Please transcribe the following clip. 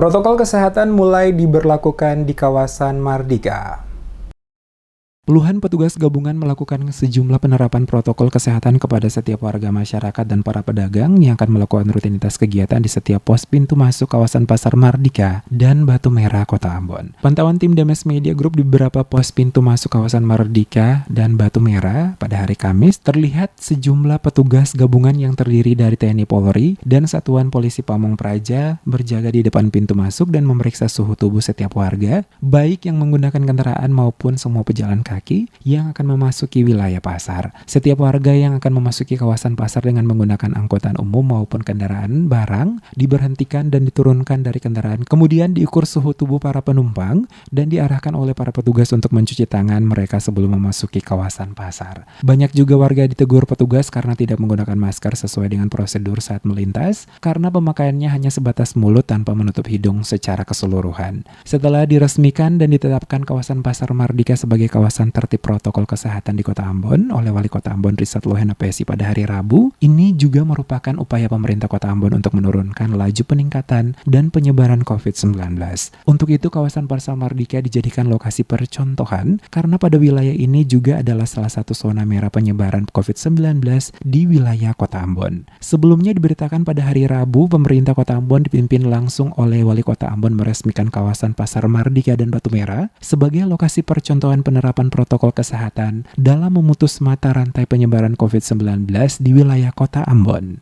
Protokol kesehatan mulai diberlakukan di kawasan Mardika. Puluhan petugas gabungan melakukan sejumlah penerapan protokol kesehatan kepada setiap warga masyarakat dan para pedagang yang akan melakukan rutinitas kegiatan di setiap pos pintu masuk kawasan Pasar Mardika dan Batu Merah, Kota Ambon. Pantauan tim Demes Media Group di beberapa pos pintu masuk kawasan Mardika dan Batu Merah pada hari Kamis terlihat sejumlah petugas gabungan yang terdiri dari TNI Polri dan Satuan Polisi Pamong Praja berjaga di depan pintu masuk dan memeriksa suhu tubuh setiap warga, baik yang menggunakan kendaraan maupun semua pejalan kaki yang akan memasuki wilayah pasar. Setiap warga yang akan memasuki kawasan pasar dengan menggunakan angkutan umum maupun kendaraan barang diberhentikan dan diturunkan dari kendaraan, kemudian diukur suhu tubuh para penumpang dan diarahkan oleh para petugas untuk mencuci tangan mereka sebelum memasuki kawasan pasar. Banyak juga warga ditegur petugas karena tidak menggunakan masker sesuai dengan prosedur saat melintas karena pemakaiannya hanya sebatas mulut tanpa menutup hidung secara keseluruhan. Setelah diresmikan dan ditetapkan kawasan Pasar Mardika sebagai kawasan tertib protokol kesehatan di Kota Ambon oleh Wali Kota Ambon Rizat Lohena Pesi pada hari Rabu, ini juga merupakan upaya pemerintah Kota Ambon untuk menurunkan laju peningkatan dan penyebaran COVID-19. Untuk itu, kawasan Pasar Mardika dijadikan lokasi percontohan karena pada wilayah ini juga adalah salah satu zona merah penyebaran COVID-19 di wilayah Kota Ambon. Sebelumnya diberitakan pada hari Rabu, pemerintah Kota Ambon dipimpin langsung oleh Wali Kota Ambon meresmikan kawasan Pasar Mardika dan Batu Merah sebagai lokasi percontohan penerapan protokol kesehatan dalam memutus mata rantai penyebaran COVID-19 di wilayah Kota Ambon.